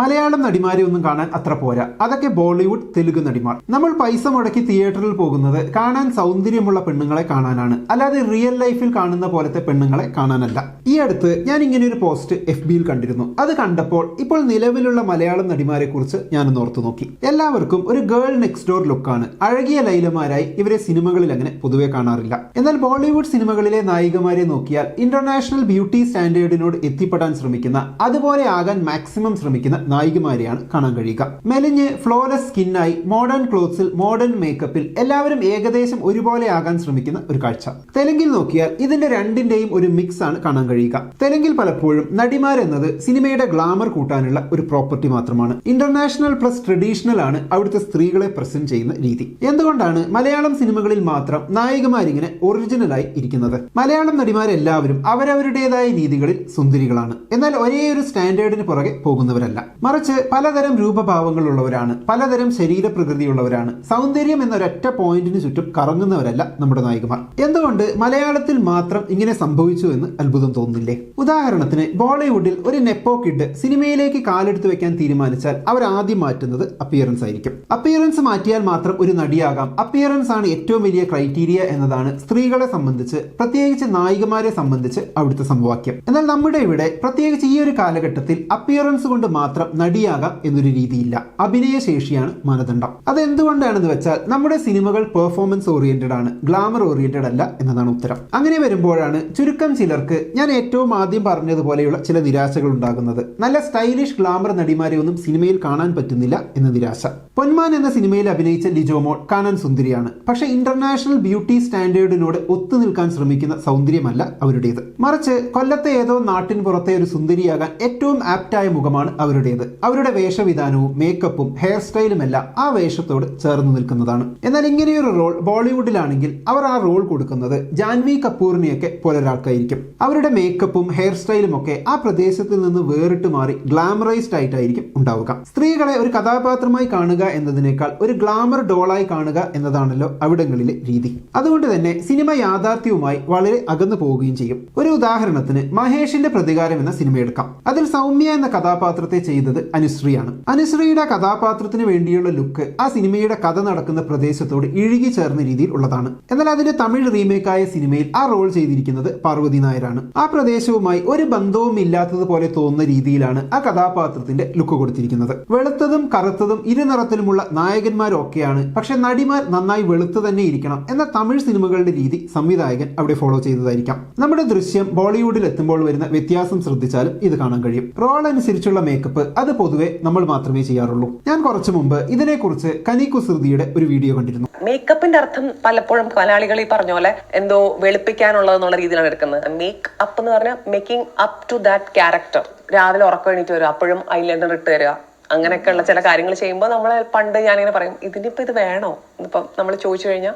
മലയാളം നടിമാരെ ഒന്നും കാണാൻ അത്ര പോരാ. അതൊക്കെ ബോളിവുഡ്, തെലുങ്ക് നടിമാർ. നമ്മൾ പൈസ മുടക്കി തിയേറ്ററിൽ പോകുന്നത് കാണാൻ സൗന്ദര്യമുള്ള പെണ്ണുങ്ങളെ കാണാനാണ്, അല്ലാതെ റിയൽ ലൈഫിൽ കാണുന്ന പോലത്തെ പെണ്ണുങ്ങളെ കാണാനല്ല. ഈ അടുത്ത് ഞാൻ ഇങ്ങനെ ഒരു പോസ്റ്റ് FBയിൽ കണ്ടിരുന്നു. അത് കണ്ടപ്പോൾ ഇപ്പോൾ നിലവിലുള്ള മലയാളം നടിമാരെ കുറിച്ച് ഞാനൊന്ന് ഓർത്തു നോക്കി. എല്ലാവർക്കും ഒരു ഗേൾ നെക്സ്റ്റ് ഡോർ ലുക്കാണ്. അഴകിയ ലൈലമാരായി ഇവരെ സിനിമകളിൽ അങ്ങനെ പൊതുവെ കാണാറില്ല. എന്നാൽ ബോളിവുഡ് സിനിമകളിലെ നായികമാരെ നോക്കിയാൽ ഇന്റർനാഷണൽ ബ്യൂട്ടി സ്റ്റാൻഡേർഡിനോട് എത്തിപ്പെടാൻ ശ്രമിക്കുന്ന, അതുപോലെ ആകാൻ മാക്സിമം ശ്രമിക്കുന്ന നായികമാരെയാണ് കാണാൻ കഴിയുക. മെലിഞ്ഞ് ഫ്ലോലെസ് സ്കിന്നായി മോഡേൺ ക്ലോത്ത്സിൽ, മോഡേൺ മേക്കപ്പിൽ എല്ലാവരും ഏകദേശം ഒരുപോലെ ആകാൻ ശ്രമിക്കുന്ന ഒരു കാഴ്ച. തെലുങ്കിൽ നോക്കിയാൽ ഇതിന്റെ രണ്ടിന്റെയും ഒരു മിക്സ് ആണ് കാണാൻ കഴിയുക. തെലുങ്കിൽ പലപ്പോഴും നടിമാരെന്നത് സിനിമയുടെ ഗ്ലാമർ കൂട്ടാനുള്ള ഒരു പ്രോപ്പർട്ടി മാത്രമാണ്. ഇന്റർനാഷണൽ പ്ലസ് ട്രഡീഷണൽ ആണ് അവിടുത്തെ സ്ത്രീകളെ പ്രസന്റ് ചെയ്യുന്ന രീതി. എന്തുകൊണ്ടാണ് മലയാളം സിനിമകളിൽ മാത്രം നായികമാരിങ്ങനെ ഒറിജിനലായി ഇരിക്കുന്നത്? മലയാളം നടിമാരെല്ലാവരും അവരവരുടേതായ രീതികളിൽ സുന്ദരികളാണ്, എന്നാൽ ഒരേ ഒരു സ്റ്റാൻഡേർഡിന് പുറകെ പോകുന്നവരല്ല. മറിച്ച് പലതരം രൂപഭാവങ്ങളുള്ളവരാണ്, പലതരം ശരീരപ്രകൃതിയുള്ളവരാണ്. സൗന്ദര്യം എന്നൊരൊറ്റ പോയിന്റിന് ചുറ്റും കറങ്ങുന്നവരല്ല നമ്മുടെ നായികമാർ. എന്തുകൊണ്ട് മലയാളത്തിൽ മാത്രം ഇങ്ങനെ സംഭവിച്ചു എന്ന് അത്ഭുതം തോന്നുന്നില്ലേ? ഉദാഹരണത്തിന് ബോളിവുഡിൽ ഒരു നെപ്പോ കിഡ് സിനിമയിലേക്ക് കാലെടുത്ത് വെക്കാൻ തീരുമാനിച്ചാൽ അവർ ആദ്യം മാറ്റുന്നത് അപ്പിയറൻസ് ആയിരിക്കും. അപ്പിയറൻസ് മാറ്റിയാൽ മാത്രം ഒരു നടിയാകാം, അപ്പിയറൻസ് ആണ് ഏറ്റവും വലിയ ക്രൈറ്റീരിയ എന്നതാണ് സ്ത്രീകളെ സംബന്ധിച്ച്, പ്രത്യേകിച്ച് നായികമാരെ സംബന്ധിച്ച് അവിടുത്തെ സമവാക്യം. എന്നാൽ നമ്മുടെ ഇവിടെ, പ്രത്യേകിച്ച് ഈ ഒരു കാലഘട്ടത്തിൽ, അപ്പിയറൻസ് കൊണ്ട് മാത്രം നടിയാകാം എന്നൊരു രീതിയില്ല. അഭിനയശേഷിയാണ് മാനദണ്ഡം. അതെന്തുകൊണ്ടാണെന്ന് വെച്ചാൽ നമ്മുടെ സിനിമകൾ പെർഫോമൻസ് ഓറിയന്റഡ് ആണ്, ഗ്ലാമർ ഓറിയന്റഡ് അല്ല എന്നതാണ് ഉത്തരം. അങ്ങനെ വരുമ്പോഴാണ് ചുരുക്കം ചിലർക്ക് ഞാൻ ഏറ്റവും ആദ്യം പറഞ്ഞതുപോലെയുള്ള ചില നിരാശകൾ ഉണ്ടാകുന്നത്. നല്ല സ്റ്റൈലിഷ് ഗ്ലാമർ നടിമാരെ ഒന്നും സിനിമയിൽ കാണാൻ പറ്റുന്നില്ല എന്ന നിരാശ. പൊന്മാൻ എന്ന സിനിമയിൽ അഭിനയിച്ച ലിജോമോൾ കാണാൻ സുന്ദരിയാണ്, പക്ഷേ ഇന്റർനാഷണൽ ബ്യൂട്ടി സ്റ്റാൻഡേർഡിനോട് ഒത്തു നിൽക്കാൻ ശ്രമിക്കുന്ന സൗന്ദര്യമല്ല അവരുടേത്. മറിച്ച് കൊല്ലത്തെ ഏതോ നാട്ടിൻ പുറത്തെ ഒരു സുന്ദരിയാകാൻ ഏറ്റവും ആപ്റ്റായ മുഖമാണ് അവരുടേത്. അവരുടെ വേഷവിധാനവും മേക്കപ്പും ഹെയർ സ്റ്റൈലും എല്ലാം ആ വേഷത്തോട് ചേർന്ന് നിൽക്കുന്നതാണ്. എന്നാൽ ഇങ്ങനെയൊരു റോൾ ബോളിവുഡിലാണെങ്കിൽ അവർ ആ റോൾ കൊടുക്കുന്നത് ജാൻവി കപൂറിനെയൊക്കെ പോലെ ഒരാൾക്കായിരിക്കും. അവരുടെ മേക്കപ്പും ഹെയർ സ്റ്റൈലും ഒക്കെ ആ പ്രദേശത്തിൽ നിന്ന് വേറിട്ട് മാറി ഗ്ലാമറൈസ്ഡ് ആയിട്ടായിരിക്കും ഉണ്ടാവുക. സ്ത്രീകളെ ഒരു കഥാപാത്രമായി കാണുക എന്നതിനേക്കാൾ ഒരു ഗ്ലാമർ ഡോളായി കാണുക എന്നതാണല്ലോ അവിടങ്ങളിലെ രീതി. അതുകൊണ്ട് തന്നെ സിനിമ യാഥാർത്ഥ്യവുമായി വളരെ അകന്നു പോവുകയും ചെയ്യും. ഒരു ഉദാഹരണത്തിന് മഹേഷിന്റെ പ്രതികാരം എന്ന സിനിമ എടുക്കാം. അതിൽ സൗമ്യ എന്ന കഥാപാത്രത്തെ ചെയ്തത് അനുശ്രീയാണ്. അനുശ്രീയുടെ കഥാപാത്രത്തിന് വേണ്ടിയുള്ള ലുക്ക് ആ സിനിമയുടെ കഥ നടക്കുന്ന പ്രദേശത്തോട് ഇഴുകി ചേർന്ന രീതിയിൽ ഉള്ളതാണ്. എന്നാൽ അതിന്റെ തമിഴ് റീമേക്കായ സിനിമയിൽ ആ റോൾ ചെയ്തിരിക്കുന്നത് പാർവതി നായരാണ്. ആ പ്രദേശവുമായി ഒരു ബന്ധവും ഇല്ലാത്തതുപോലെ തോന്നുന്ന രീതിയിലാണ് ആ കഥാപാത്രത്തിന്റെ ലുക്ക് കൊടുത്തിരിക്കുന്നത്. വെളുത്തതും കറുത്തതും ഇരുനിറത്തിലുമുള്ള നായകന്മാരൊക്കെയാണ്, പക്ഷെ നടിമാർ നന്നായി വെളുത്തു തന്നെ ഇരിക്കണം എന്ന തമിഴ് സിനിമകളുടെ രീതി സംവിധായകൻ അവിടെ ഫോളോ ചെയ്തതായിരിക്കാം. നമ്മുടെ ദൃശ്യം ബോളിവുഡിൽ എത്തുമ്പോൾ വരുന്ന വ്യത്യാസം ശ്രദ്ധിച്ചാലും ഇത് കാണാൻ കഴിയും. റോൾ അനുസരിച്ചുള്ള മേക്കപ്പ് അത് പൊതുവെ നമ്മൾ മാത്രമേ ചെയ്യാറുള്ളൂ. ഞാൻ കുറച്ചു മുമ്പ് ഇതിനെക്കുറിച്ച് കനി കുസൃതിയുടെ ഒരു വീഡിയോ കണ്ടിരുന്നു. മേക്കപ്പിന്റെ അർത്ഥം പലപ്പോഴും മലയാളികൾ ഈ പറഞ്ഞ പോലെ എന്തോ വെളുപ്പിക്കാനുള്ളതെന്നുള്ള രീതിയിലാണ് എടുക്കുന്നത്. മേക്ക് അപ്പ് എന്ന് പറഞ്ഞാൽ making up to that character. രാവിലെ ഉറക്കം എണീറ്റ് വരിക, അപ്പോഴും ഐലൈനർ ഇട്ട് തരിക, അങ്ങനെയൊക്കെയുള്ള ചില കാര്യങ്ങൾ ചെയ്യുമ്പോൾ നമ്മൾ പണ്ട് ഞാനിങ്ങനെ പറയും, ഇതിനിപ്പോ ഇത് വേണോ? ഇപ്പം നമ്മൾ ചോദിച്ചു കഴിഞ്ഞാൽ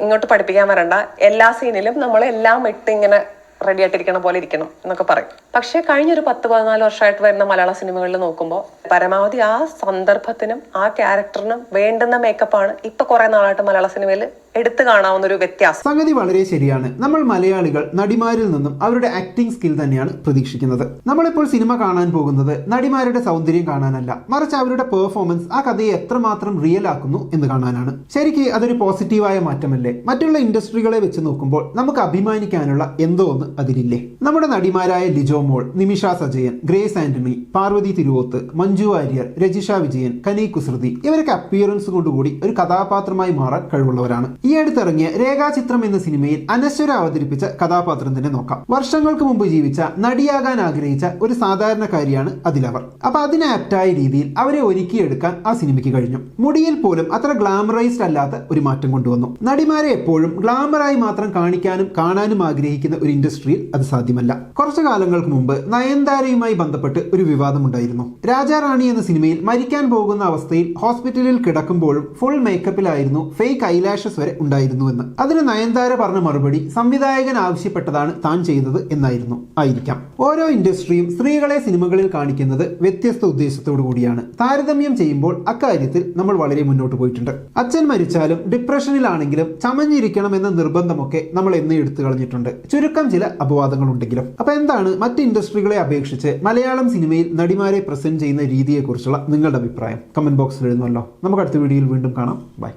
ഇങ്ങോട്ട് പഠിപ്പിക്കാൻ വരണ്ട, എല്ലാ സീനിലും നമ്മൾ എല്ലാം ഇട്ട് ഇങ്ങനെ റെഡി ആയിട്ടിരിക്കണ പോലെ ഇരിക്കണം എന്നൊക്കെ പറയും. പക്ഷെ കഴിഞ്ഞൊരു 10-14 വർഷമായിട്ട് വരുന്ന മലയാള സിനിമകളിൽ നോക്കുമ്പോൾ പരമാവധി ആ സന്ദർഭത്തിനും ആ ക്യാരക്ടറിനും വേണ്ടുന്ന മേക്കപ്പാണ് ഇപ്പൊ കുറെ നാളായിട്ട് മലയാള സിനിമയിൽ എടുത്തു കാണാവുന്ന ഒരു വ്യത്യാസം. സംഗതി വളരെ ശരിയാണ്. നമ്മൾ മലയാളികൾ നടിമാരിൽ നിന്നും അവരുടെ ആക്ടിംഗ് സ്കിൽ തന്നെയാണ് പ്രതീക്ഷിക്കുന്നത്. നമ്മളിപ്പോൾ സിനിമ കാണാൻ പോകുന്നത് നടിമാരുടെ സൗന്ദര്യം കാണാനല്ല, മറിച്ച് അവരുടെ പെർഫോമൻസ് ആ കഥയെ എത്രമാത്രം റിയൽ ആക്കുന്നു എന്ന് കാണാനാണ്. ശരിക്ക് അതൊരു പോസിറ്റീവായ മാറ്റമല്ലേ? മറ്റുള്ള ഇൻഡസ്ട്രികളെ വെച്ച് നോക്കുമ്പോൾ നമുക്ക് അഭിമാനിക്കാനുള്ള എന്തോ ഒന്ന് അതിലില്ലേ? നമ്മുടെ നടിമാരായ ലിജോമോൾ, നിമിഷ സജയൻ, ഗ്രേസ് ആന്റണി, പാർവതി തിരുവോത്ത്, മഞ്ജു വാര്യർ, രജിഷ വിജയൻ, കനി കുസൃതി, ഇവരൊക്കെ അപ്പിയറൻസ് കൊണ്ടുകൂടി ഒരു കഥാപാത്രമായി മാറാൻ കഴിവുള്ളവരാണ്. ഈ അടുത്തിറങ്ങിയ രേഖാചിത്രം എന്ന സിനിമയിൽ അനശ്വര അവതരിപ്പിച്ച കഥാപാത്രം തന്നെ നോക്കാം. വർഷങ്ങൾക്ക് മുമ്പ് ജീവിച്ച, നടിയാകാൻ ആഗ്രഹിച്ച ഒരു സാധാരണക്കാരിയാണ് അതിലവർ. അപ്പൊ അതിന് ആപ്റ്റായ രീതിയിൽ അവരെ ഒരുക്കിയെടുക്കാൻ ആ സിനിമയ്ക്ക് കഴിഞ്ഞു. മുടിയിൽ പോലും അത്ര ഗ്ലാമറൈസ്ഡ് അല്ലാത്ത ഒരു മാറ്റം കൊണ്ടുവന്നു. നടിമാരെ എപ്പോഴും ഗ്ലാമറായി മാത്രം കാണിക്കാനും കാണാനും ആഗ്രഹിക്കുന്ന ഒരു ഇൻഡസ്ട്രിയിൽ അത് സാധ്യമല്ല. കുറച്ചു കാലങ്ങൾക്ക് മുമ്പ് നയൻതാരയുമായി ബന്ധപ്പെട്ട് ഒരു വിവാദം ഉണ്ടായിരുന്നു. രാജാറാണി എന്ന സിനിമയിൽ മരിക്കാൻ പോകുന്ന അവസ്ഥയിൽ ഹോസ്പിറ്റലിൽ കിടക്കുമ്പോഴും ഫുൾ മേക്കപ്പിലായിരുന്നു, ഫേക്ക് ഐലാഷസ് വരെ ഉണ്ടായിരുന്നുവെന്ന്. അതിന് നയൻതാര പറഞ്ഞ മറുപടി സംവിധായകൻ ആവശ്യപ്പെട്ടതാണ് താൻ ചെയ്തത് എന്നായിരുന്നു. ആയിരിക്കാം. ഓരോ ഇൻഡസ്ട്രിയും സ്ത്രീകളെ സിനിമകളിൽ കാണിക്കുന്നത് വ്യത്യസ്ത ഉദ്ദേശത്തോടു കൂടിയാണ്. താരതമ്യം ചെയ്യുമ്പോൾ അക്കാര്യത്തിൽ നമ്മൾ വളരെ മുന്നോട്ട് പോയിട്ടുണ്ട്. അച്ഛൻ മരിച്ചാലും ഡിപ്രഷനിലാണെങ്കിലും ചമഞ്ഞിരിക്കണം എന്ന നിർബന്ധമൊക്കെ നമ്മൾ എന്നേ എടുത്തു കളഞ്ഞിട്ടുണ്ട്, ചുരുക്കം ചില അപവാദങ്ങൾ ഉണ്ടെങ്കിലും. അപ്പൊ എന്താണ് മറ്റ് ഇൻഡസ്ട്രികളെ അപേക്ഷിച്ച് മലയാളം സിനിമയിൽ നടിമാരെ പ്രസന്റ് ചെയ്യുന്ന രീതിയെക്കുറിച്ചുള്ള നിങ്ങളുടെ അഭിപ്രായം കമന്റ് ബോക്സിൽ എഴുതുമല്ലോ. നമുക്ക് അടുത്ത വീഡിയോയിൽ വീണ്ടും കാണാം. ബൈ.